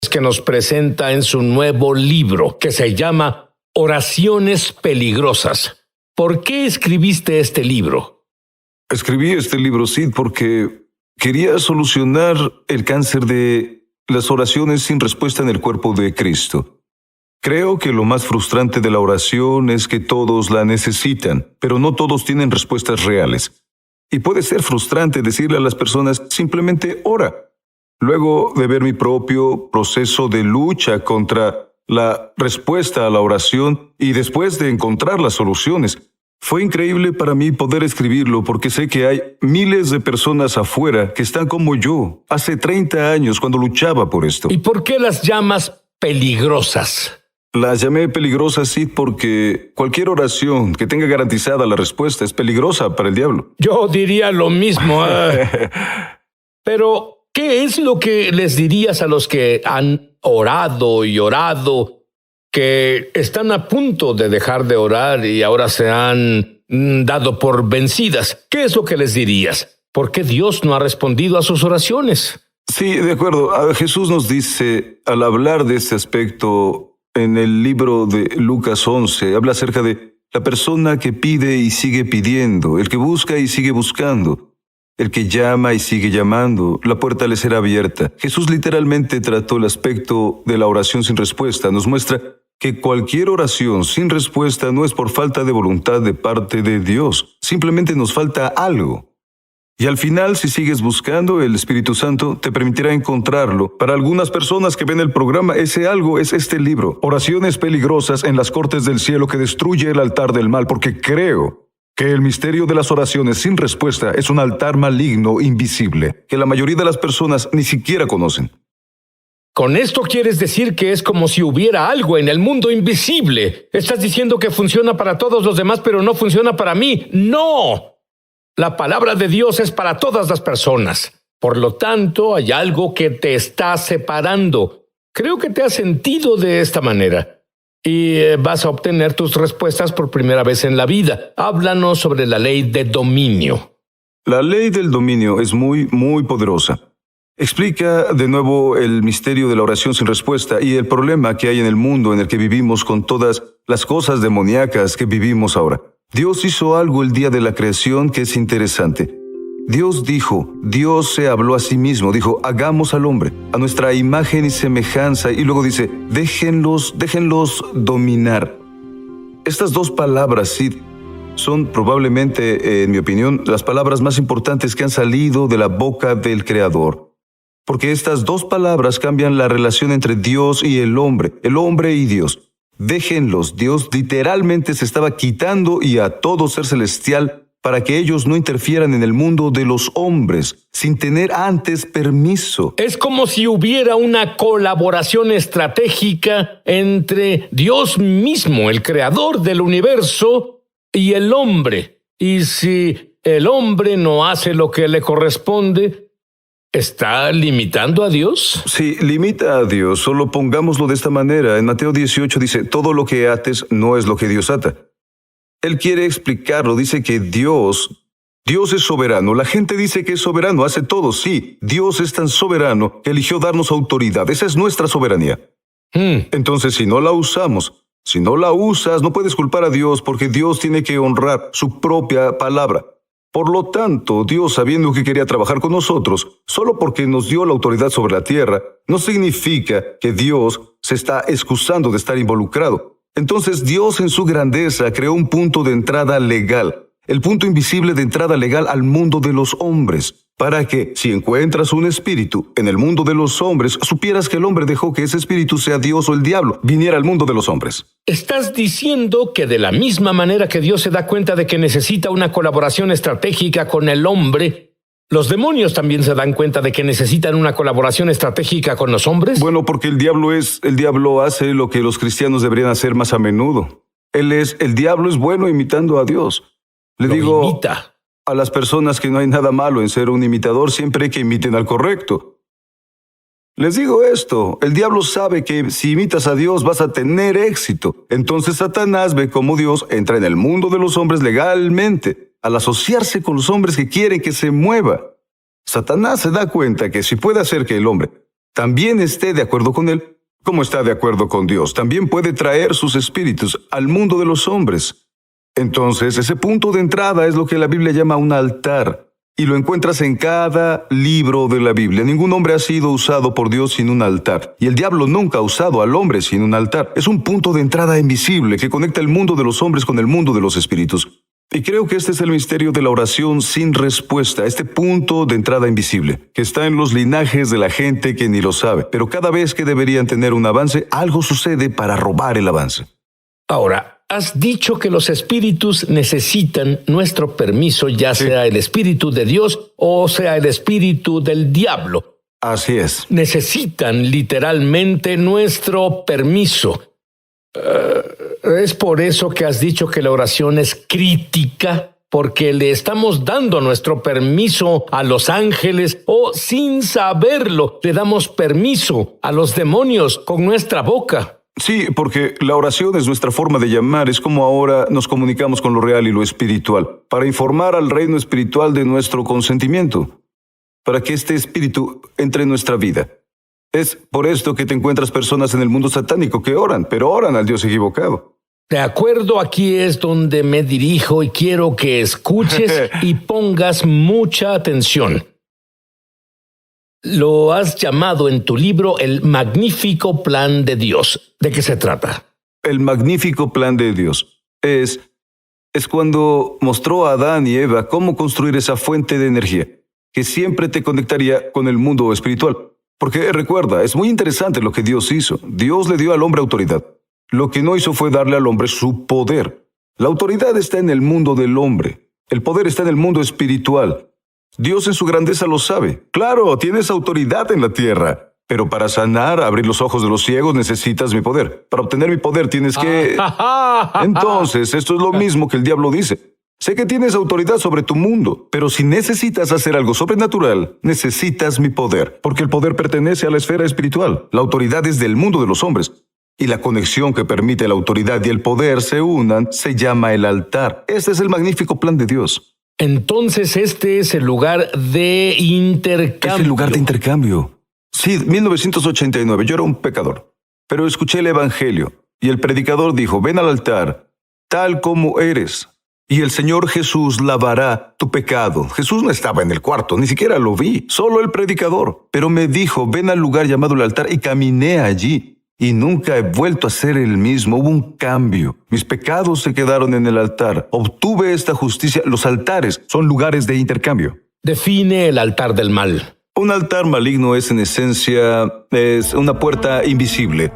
que nos presenta en su nuevo libro, que se llama Oraciones Peligrosas. ¿Por qué escribiste este libro? Escribí este libro, Sid, porque quería solucionar el cáncer de las oraciones sin respuesta en el cuerpo de Cristo. Creo que lo más frustrante de la oración es que todos la necesitan, pero no todos tienen respuestas reales. Y puede ser frustrante decirle a las personas, simplemente ora. Luego de ver mi propio proceso de lucha contra la respuesta a la oración y después de encontrar las soluciones, fue increíble para mí poder escribirlo porque sé que hay miles de personas afuera que están como yo, hace 30 años cuando luchaba por esto. ¿Y por qué las llamas peligrosas? Las llamé peligrosas, sí, porque cualquier oración que tenga garantizada la respuesta es peligrosa para el diablo. Yo diría lo mismo. Pero, ¿qué es lo que les dirías a los que han orado y orado, que están a punto de dejar de orar y ahora se han dado por vencidas? ¿Qué es lo que les dirías? ¿Por qué Dios no ha respondido a sus oraciones? Sí, de acuerdo. Jesús nos dice, al hablar de este aspecto, en el libro de Lucas 11, habla acerca de la persona que pide y sigue pidiendo, el que busca y sigue buscando, el que llama y sigue llamando, la puerta le será abierta. Jesús literalmente trató el aspecto de la oración sin respuesta. Nos muestra que cualquier oración sin respuesta no es por falta de voluntad de parte de Dios. Simplemente nos falta algo. Y al final, si sigues buscando, el Espíritu Santo te permitirá encontrarlo. Para algunas personas que ven el programa, ese algo es este libro, Oraciones Peligrosas en las Cortes del Cielo, que destruye el altar del mal, porque creo que el misterio de las oraciones sin respuesta es un altar maligno invisible, que la mayoría de las personas ni siquiera conocen. ¿Con esto quieres decir que es como si hubiera algo en el mundo invisible? ¿Estás diciendo que funciona para todos los demás, pero no funciona para mí? ¡No! La palabra de Dios es para todas las personas. Por lo tanto, hay algo que te está separando. Creo que te has sentido de esta manera. Y vas a obtener tus respuestas por primera vez en la vida. Háblanos sobre la ley de dominio. La ley del dominio es muy poderosa. Explica de nuevo el misterio de la oración sin respuesta y el problema que hay en el mundo en el que vivimos con todas las cosas demoníacas que vivimos ahora. Dios hizo algo el día de la creación que es interesante. Dios se habló a sí mismo, dijo, hagamos al hombre, a nuestra imagen y semejanza, y luego dice, déjenlos dominar. Estas dos palabras, Sid, son probablemente, en mi opinión, las palabras más importantes que han salido de la boca del Creador. Porque estas dos palabras cambian la relación entre Dios y el hombre y Dios. Déjenlos, Dios literalmente se estaba quitando y a todo ser celestial para que ellos no interfieran en el mundo de los hombres, sin tener antes permiso. Es como si hubiera una colaboración estratégica entre Dios mismo, el creador del universo, y el hombre. Y si el hombre no hace lo que le corresponde, ¿está limitando a Dios? Sí, limita a Dios. Solo pongámoslo de esta manera. En Mateo 18 dice, todo lo que ates no es lo que Dios ata. Él quiere explicarlo. Dice que Dios es soberano. La gente dice que es soberano, hace todo. Sí, Dios es tan soberano que eligió darnos autoridad. Esa es nuestra soberanía. Entonces, si no la usamos, si no la usas, no puedes culpar a Dios porque Dios tiene que honrar su propia palabra. Por lo tanto, Dios, sabiendo que quería trabajar con nosotros, solo porque nos dio la autoridad sobre la tierra, no significa que Dios se está excusando de estar involucrado. Entonces, Dios en su grandeza creó un punto de entrada legal, el punto invisible de entrada legal al mundo de los hombres, para que, si encuentras un espíritu en el mundo de los hombres, supieras que el hombre dejó que ese espíritu, sea Dios o el diablo, viniera al mundo de los hombres. ¿Estás diciendo que de la misma manera que Dios se da cuenta de que necesita una colaboración estratégica con el hombre, los demonios también se dan cuenta de que necesitan una colaboración estratégica con los hombres? Bueno, porque el diablo hace lo que los cristianos deberían hacer más a menudo. El diablo es bueno imitando a Dios. Le digo imita a las personas que no hay nada malo en ser un imitador siempre que imiten al correcto. Les digo esto, el diablo sabe que si imitas a Dios vas a tener éxito. Entonces Satanás ve cómo Dios entra en el mundo de los hombres legalmente, al asociarse con los hombres que quieren que se mueva. Satanás se da cuenta que si puede hacer que el hombre también esté de acuerdo con Él, como está de acuerdo con Dios. También puede traer sus espíritus al mundo de los hombres. Entonces, ese punto de entrada es lo que la Biblia llama un altar. Y lo encuentras en cada libro de la Biblia. Ningún hombre ha sido usado por Dios sin un altar. Y el diablo nunca ha usado al hombre sin un altar. Es un punto de entrada invisible que conecta el mundo de los hombres con el mundo de los espíritus. Y creo que este es el misterio de la oración sin respuesta, este punto de entrada invisible, que está en los linajes de la gente que ni lo sabe. Pero cada vez que deberían tener un avance, algo sucede para robar el avance. Ahora, has dicho que los espíritus necesitan nuestro permiso, ya sea el espíritu de Dios o sea el espíritu del diablo. Así es. Necesitan literalmente nuestro permiso. ¿Es por eso que has dicho que la oración es crítica? Porque le estamos dando nuestro permiso a los ángeles o, sin saberlo, le damos permiso a los demonios con nuestra boca. Sí, porque la oración es nuestra forma de llamar, es como ahora nos comunicamos con lo real y lo espiritual, para informar al reino espiritual de nuestro consentimiento, para que este espíritu entre en nuestra vida. Es por esto que te encuentras personas en el mundo satánico que oran, pero oran al Dios equivocado. De acuerdo, aquí es donde me dirijo y quiero que escuches y pongas mucha atención. Lo has llamado en tu libro el magnífico plan de Dios. ¿De qué se trata? El magnífico plan de Dios es cuando mostró a Adán y Eva cómo construir esa fuente de energía que siempre te conectaría con el mundo espiritual. Porque recuerda, es muy interesante lo que Dios hizo. Dios le dio al hombre autoridad. Lo que no hizo fue darle al hombre su poder. La autoridad está en el mundo del hombre. El poder está en el mundo espiritual. Dios en su grandeza lo sabe. Claro, tienes autoridad en la tierra, pero para sanar, abrir los ojos de los ciegos, necesitas mi poder. Para obtener mi poder tienes que... Entonces, esto es lo mismo que el diablo dice. Sé que tienes autoridad sobre tu mundo, pero si necesitas hacer algo sobrenatural, necesitas mi poder, porque el poder pertenece a la esfera espiritual. La autoridad es del mundo de los hombres. Y la conexión que permite la autoridad y el poder se unan se llama el altar. Este es el magnífico plan de Dios. Entonces este es el lugar de intercambio. Es el lugar de intercambio. Sí, 1989, yo era un pecador, pero escuché el evangelio y el predicador dijo, ven al altar, tal como eres, y el Señor Jesús lavará tu pecado. Jesús no estaba en el cuarto, ni siquiera lo vi, solo el predicador. Pero me dijo, ven al lugar llamado el altar, y caminé allí. Y nunca he vuelto a ser el mismo. Hubo un cambio. Mis pecados se quedaron en el altar. Obtuve esta justicia. Los altares son lugares de intercambio. Define el altar del mal. Un altar maligno es en esencia es una puerta invisible.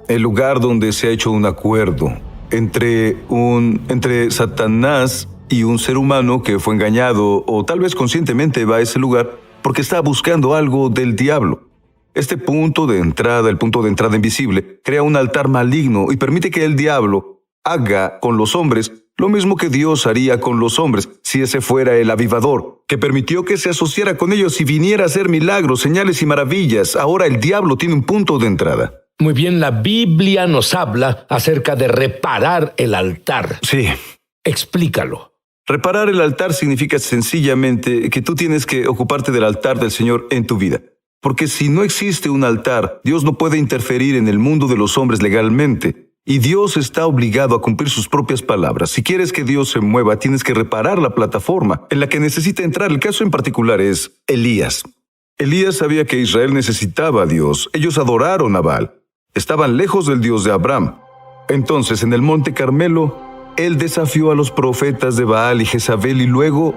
El lugar donde se ha hecho un acuerdo entre Satanás y un ser humano que fue engañado o tal vez conscientemente va a ese lugar porque está buscando algo del diablo. Este punto de entrada, el punto de entrada invisible, crea un altar maligno y permite que el diablo haga con los hombres lo mismo que Dios haría con los hombres si ese fuera el avivador, que permitió que se asociara con ellos y viniera a hacer milagros, señales y maravillas. Ahora el diablo tiene un punto de entrada. Muy bien, la Biblia nos habla acerca de reparar el altar. Sí. Explícalo. Reparar el altar significa sencillamente que tú tienes que ocuparte del altar del Señor en tu vida. Porque si no existe un altar, Dios no puede interferir en el mundo de los hombres legalmente. Y Dios está obligado a cumplir sus propias palabras. Si quieres que Dios se mueva, tienes que reparar la plataforma en la que necesita entrar. El caso en particular es Elías. Elías sabía que Israel necesitaba a Dios. Ellos adoraron a Baal. Estaban lejos del Dios de Abraham. Entonces, en el monte Carmelo, él desafió a los profetas de Baal y Jezabel y luego,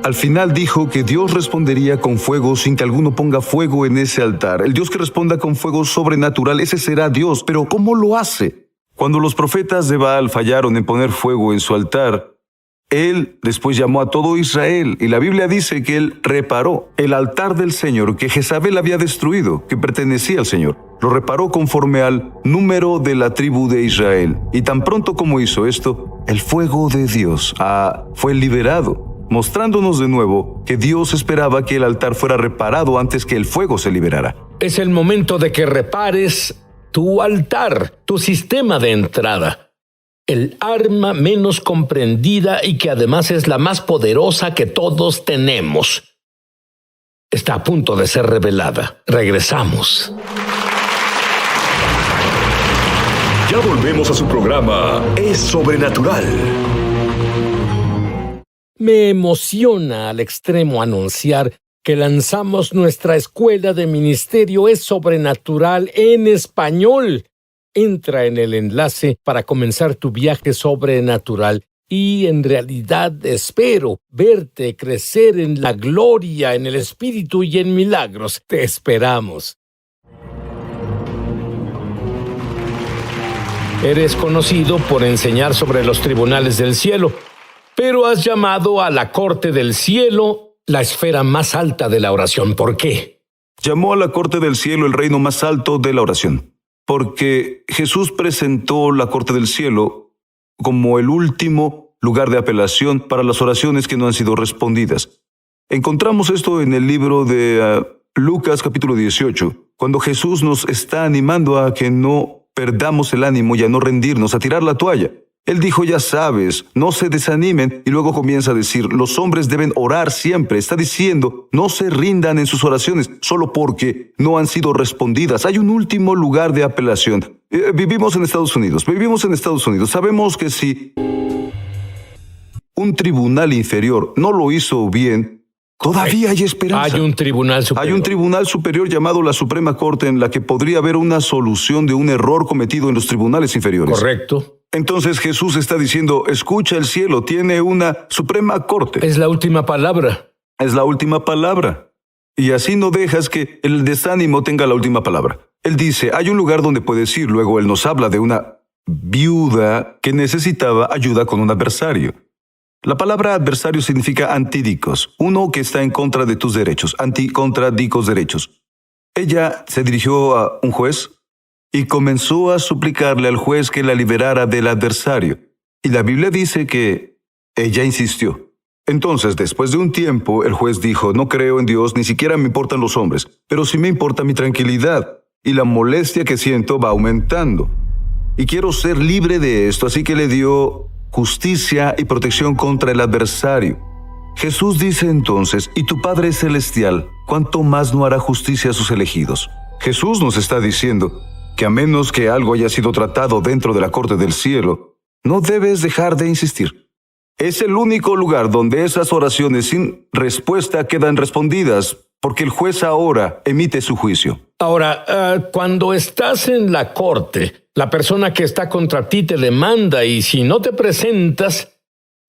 al final dijo que Dios respondería con fuego sin que alguno ponga fuego en ese altar. El Dios que responda con fuego sobrenatural, ese será Dios. Pero ¿cómo lo hace? Cuando los profetas de Baal fallaron en poner fuego en su altar, él después llamó a todo Israel y la Biblia dice que él reparó el altar del Señor que Jezabel había destruido, que pertenecía al Señor. Lo reparó conforme al número de la tribu de Israel. Y tan pronto como hizo esto, el fuego de Dios fue liberado, mostrándonos de nuevo que Dios esperaba que el altar fuera reparado antes que el fuego se liberara. Es el momento de que repares tu altar, tu sistema de entrada. El arma menos comprendida y que además es la más poderosa que todos tenemos. está a punto de ser revelada. Regresamos. Ya volvemos a su programa Es Sobrenatural. Me emociona al extremo anunciar que lanzamos nuestra escuela de ministerio Es Sobrenatural en español. Entra en el enlace para comenzar tu viaje sobrenatural y en realidad espero verte crecer en la gloria, en el Espíritu y en milagros. Te esperamos. Eres conocido por enseñar sobre los tribunales del cielo, pero has llamado a la corte del cielo la esfera más alta de la oración. ¿Por qué? Llamó a la corte del cielo el reino más alto de la oración, porque Jesús presentó la corte del cielo como el último lugar de apelación para las oraciones que no han sido respondidas. Encontramos esto en el libro de Lucas capítulo 18, cuando Jesús nos está animando a que no perdamos el ánimo y a no rendirnos, a tirar la toalla. Él dijo, ya sabes, no se desanimen, y luego comienza a decir, los hombres deben orar siempre. Está diciendo, no se rindan en sus oraciones solo porque no han sido respondidas. Hay un último lugar de apelación. Vivimos en Estados Unidos. Sabemos que si un tribunal inferior no lo hizo bien, todavía hay esperanza. Hay un tribunal superior. Hay un tribunal superior llamado la Suprema Corte en la que podría haber una solución de un error cometido en los tribunales inferiores. Correcto. Entonces Jesús está diciendo, escucha, el cielo tiene una Suprema Corte. Es la última palabra. Es la última palabra. Y así no dejas que el desánimo tenga la última palabra. Él dice, hay un lugar donde puedes ir. Luego él nos habla de una viuda que necesitaba ayuda con un adversario. La palabra adversario significa antidicos, uno que está en contra de tus derechos, anti-contra dicos derechos. Ella se dirigió a un juez y comenzó a suplicarle al juez que la liberara del adversario. Y la Biblia dice que ella insistió. Entonces, después de un tiempo, el juez dijo, no creo en Dios, ni siquiera me importan los hombres, pero sí me importa mi tranquilidad, y la molestia que siento va aumentando. Y quiero ser libre de esto, así que le dio justicia y protección contra el adversario. Jesús dice entonces, y tu Padre Celestial, ¿cuánto más no hará justicia a sus elegidos? Jesús nos está diciendo que a menos que algo haya sido tratado dentro de la corte del cielo, no debes dejar de insistir. Es el único lugar donde esas oraciones sin respuesta quedan respondidas, porque el juez ahora emite su juicio. Ahora, cuando estás en la corte, la persona que está contra ti te demanda y si no te presentas,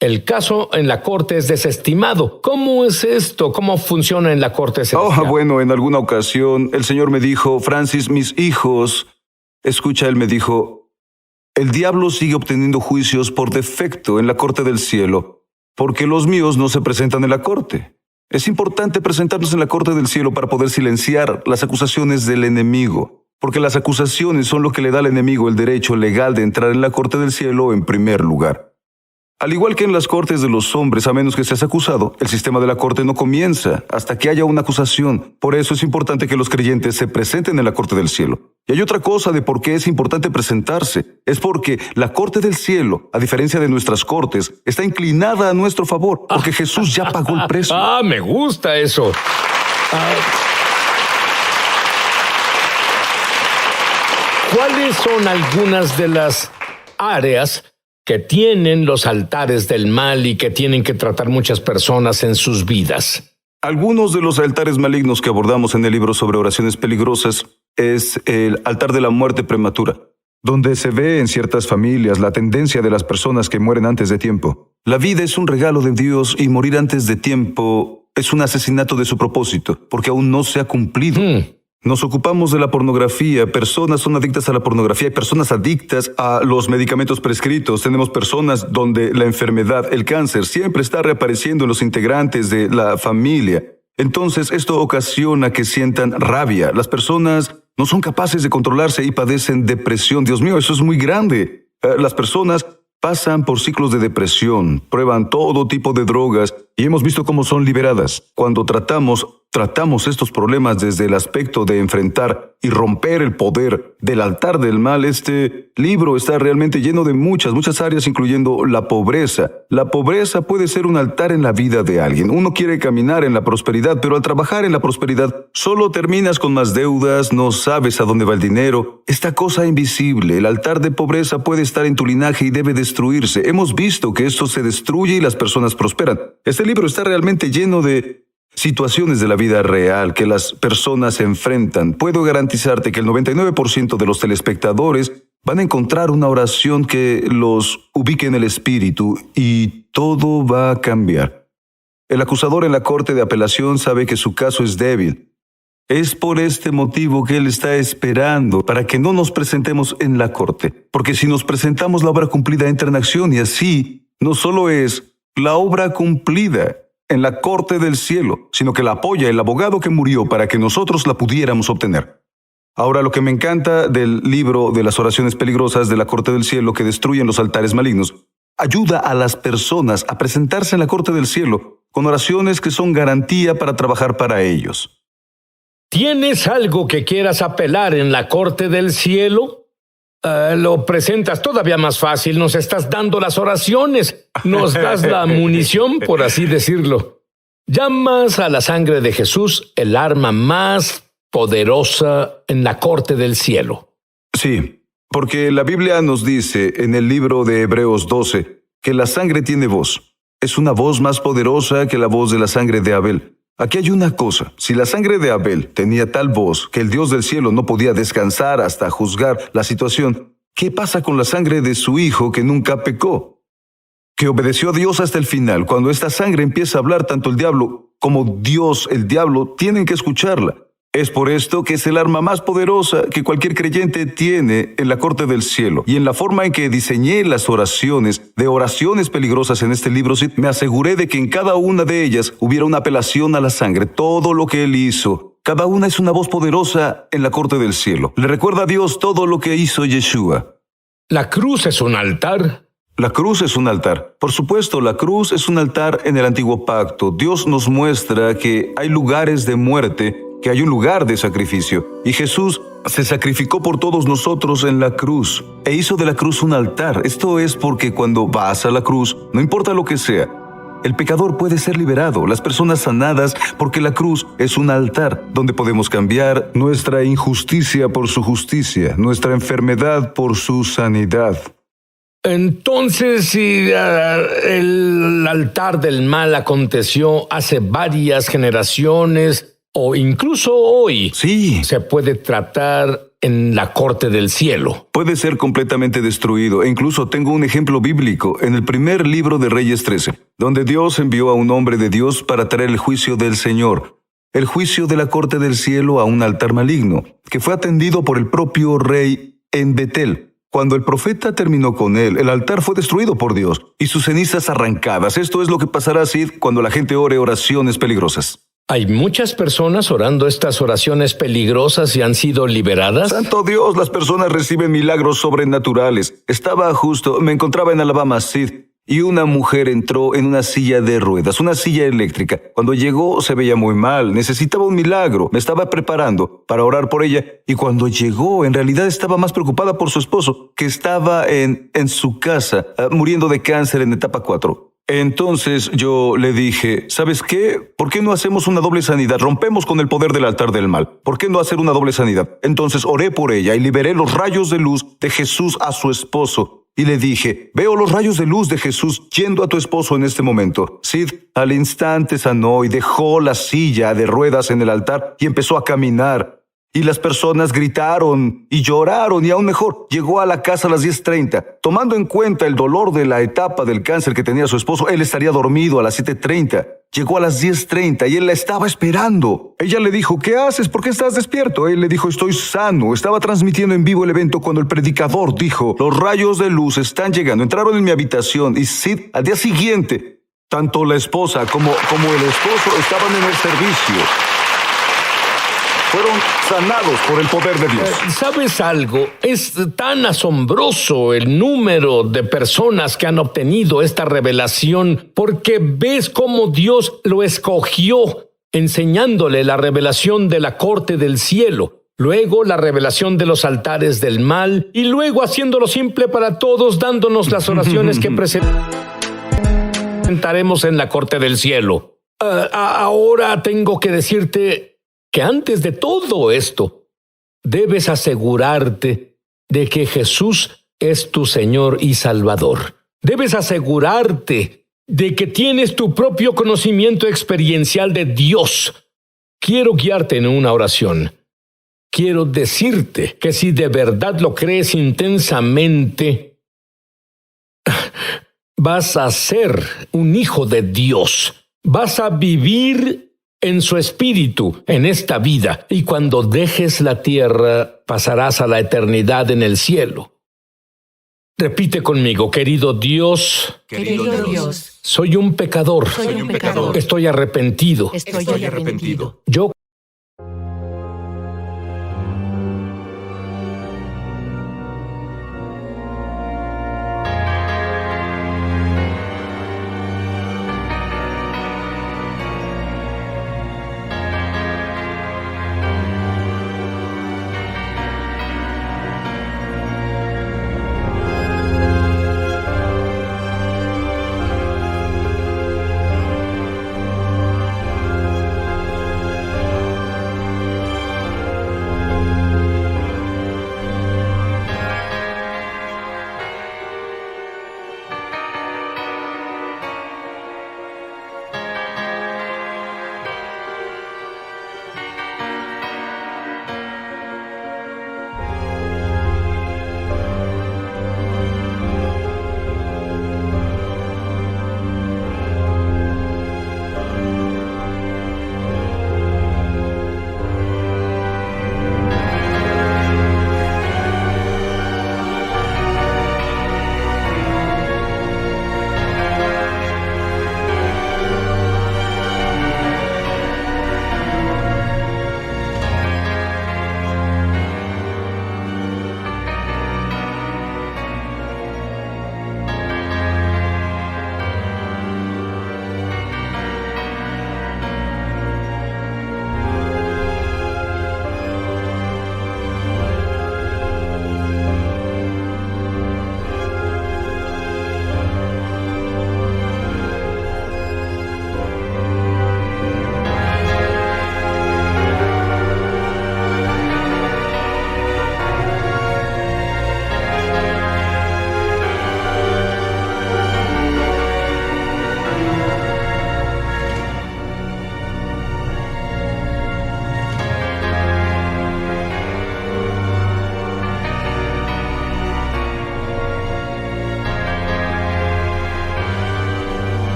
el caso en la corte es desestimado. ¿Cómo es esto? ¿Cómo funciona en la corte celestial? Bueno, en alguna ocasión el Señor me dijo, Francis, mis hijos, escucha, Él me dijo, el diablo sigue obteniendo juicios por defecto en la corte del cielo, porque los míos no se presentan en la corte. Es importante presentarnos en la corte del cielo para poder silenciar las acusaciones del enemigo, porque las acusaciones son lo que le da al enemigo el derecho legal de entrar en la corte del cielo en primer lugar. Al igual que en las cortes de los hombres, a menos que seas acusado, el sistema de la corte no comienza hasta que haya una acusación. Por eso es importante que los creyentes se presenten en la corte del cielo. Y hay otra cosa de por qué es importante presentarse. Es porque la corte del cielo, a diferencia de nuestras cortes, está inclinada a nuestro favor, porque Jesús ya pagó el precio. Me gusta eso. ¿Cuáles son algunas de las áreas que tienen los altares del mal y que tienen que tratar muchas personas en sus vidas? Algunos de los altares malignos que abordamos en el libro sobre oraciones peligrosas es el altar de la muerte prematura, donde se ve en ciertas familias la tendencia de las personas que mueren antes de tiempo. La vida es un regalo de Dios y morir antes de tiempo es un asesinato de su propósito, porque aún no se ha cumplido. Nos ocupamos de la pornografía, personas son adictas a la pornografía, hay personas adictas a los medicamentos prescritos, tenemos personas donde la enfermedad, el cáncer, siempre está reapareciendo en los integrantes de la familia. Entonces, esto ocasiona que sientan rabia. Las personas no son capaces de controlarse y padecen depresión. Dios mío, eso es muy grande. Las personas pasan por ciclos de depresión, prueban todo tipo de drogas y hemos visto cómo son liberadas. Cuando tratamos estos problemas desde el aspecto de enfrentar y romper el poder del altar del mal, este libro está realmente lleno de muchas áreas, incluyendo la pobreza. La pobreza puede ser un altar en la vida de alguien. Uno quiere caminar en la prosperidad, pero al trabajar en la prosperidad solo terminas con más deudas, no sabes a dónde va el dinero. Esta cosa invisible, el altar de pobreza, puede estar en tu linaje y debe destruirse. Hemos visto que esto se destruye y las personas prosperan. Este libro está realmente lleno de situaciones de la vida real que las personas enfrentan. Puedo garantizarte que el 99% de los telespectadores van a encontrar una oración que los ubique en el espíritu y todo va a cambiar. El acusador en la corte de apelación sabe que su caso es débil. Es por este motivo que él está esperando para que no nos presentemos en la corte. Porque si nos presentamos, la obra cumplida entra en acción y así no solo es la obra cumplida en la corte del cielo, sino que la apoya el abogado que murió para que nosotros la pudiéramos obtener. Ahora, lo que me encanta del libro de las oraciones peligrosas de la corte del cielo que destruyen los altares malignos, ayuda a las personas a presentarse en la corte del cielo con oraciones que son garantía para trabajar para ellos. ¿Tienes algo que quieras apelar en la corte del cielo? Lo presentas todavía más fácil. Nos estás dando las oraciones. Nos das la munición, por así decirlo. Llamas a la sangre de Jesús el arma más poderosa en la corte del cielo. Sí, porque la Biblia nos dice en el libro de Hebreos 12 que la sangre tiene voz. Es una voz más poderosa que la voz de la sangre de Abel. Aquí hay una cosa. Si la sangre de Abel tenía tal voz que el Dios del cielo no podía descansar hasta juzgar la situación, ¿qué pasa con la sangre de su hijo que nunca pecó? Que obedeció a Dios hasta el final. Cuando esta sangre empieza a hablar, tanto el diablo como Dios, el diablo, tienen que escucharla. Es por esto que es el arma más poderosa que cualquier creyente tiene en la corte del cielo. Y en la forma en que diseñé las oraciones peligrosas en este libro, sí, me aseguré de que en cada una de ellas hubiera una apelación a la sangre. Todo lo que él hizo, cada una es una voz poderosa en la corte del cielo. Le recuerda a Dios todo lo que hizo Yeshua. ¿La cruz es un altar? La cruz es un altar. Por supuesto, la cruz es un altar en el antiguo pacto. Dios nos muestra que hay lugares de muerte, que hay un lugar de sacrificio. Y Jesús se sacrificó por todos nosotros en la cruz e hizo de la cruz un altar. Esto es porque cuando vas a la cruz, no importa lo que sea, el pecador puede ser liberado, las personas sanadas, porque la cruz es un altar donde podemos cambiar nuestra injusticia por su justicia, nuestra enfermedad por su sanidad. Entonces, si el altar del mal aconteció hace varias generaciones, o incluso hoy, sí, se puede tratar en la corte del cielo. Puede ser completamente destruido. E incluso tengo un ejemplo bíblico en el primer libro de Reyes 13, donde Dios envió a un hombre de Dios para traer el juicio del Señor, el juicio de la corte del cielo a un altar maligno, que fue atendido por el propio rey en Betel. Cuando el profeta terminó con él, el altar fue destruido por Dios y sus cenizas arrancadas. Esto es lo que pasará, Sid, cuando la gente ore oraciones peligrosas. ¿Hay muchas personas orando estas oraciones peligrosas y han sido liberadas? ¡Santo Dios! Las personas reciben milagros sobrenaturales. Me encontraba en Alabama, Sid, y una mujer entró en una silla de ruedas, una silla eléctrica. Cuando llegó se veía muy mal, necesitaba un milagro. Me estaba preparando para orar por ella, y cuando llegó, en realidad estaba más preocupada por su esposo, que estaba en su casa, muriendo de cáncer en etapa 4. Entonces yo le dije, ¿sabes qué? ¿Por qué no hacemos una doble sanidad? Rompemos con el poder del altar del mal. ¿Por qué no hacer una doble sanidad? Entonces oré por ella y liberé los rayos de luz de Jesús a su esposo. Y le dije, veo los rayos de luz de Jesús yendo a tu esposo en este momento. Sid al instante sanó y dejó la silla de ruedas en el altar y empezó a caminar. Y las personas gritaron y lloraron, y aún mejor, llegó a la casa a las 10:30. Tomando en cuenta el dolor de la etapa del cáncer que tenía su esposo, él estaría dormido a las 7:30. Llegó a las 10:30 y él la estaba esperando. Ella le dijo, ¿qué haces? ¿Por qué estás despierto? Él le dijo, estoy sano. Estaba transmitiendo en vivo el evento cuando el predicador dijo, los rayos de luz están llegando. Entraron en mi habitación y Sid, al día siguiente, tanto la esposa como el esposo estaban en el servicio. fueron sanados por el poder de Dios. ¿Sabes algo? Es tan asombroso el número de personas que han obtenido esta revelación porque ves cómo Dios lo escogió, enseñándole la revelación de la corte del cielo, luego la revelación de los altares del mal y luego haciéndolo simple para todos, dándonos las oraciones que presentaremos en la corte del cielo. Ahora tengo que decirte que antes de todo esto, debes asegurarte de que Jesús es tu Señor y Salvador. Debes asegurarte de que tienes tu propio conocimiento experiencial de Dios. Quiero guiarte en una oración. Quiero decirte que si de verdad lo crees intensamente, vas a ser un hijo de Dios. Vas a vivir en su espíritu en esta vida, y cuando dejes la tierra, pasarás a la eternidad en el cielo. Repite conmigo: querido Dios, Querido Dios, soy un pecador. soy un pecador. Estoy arrepentido. Estoy arrepentido. Yo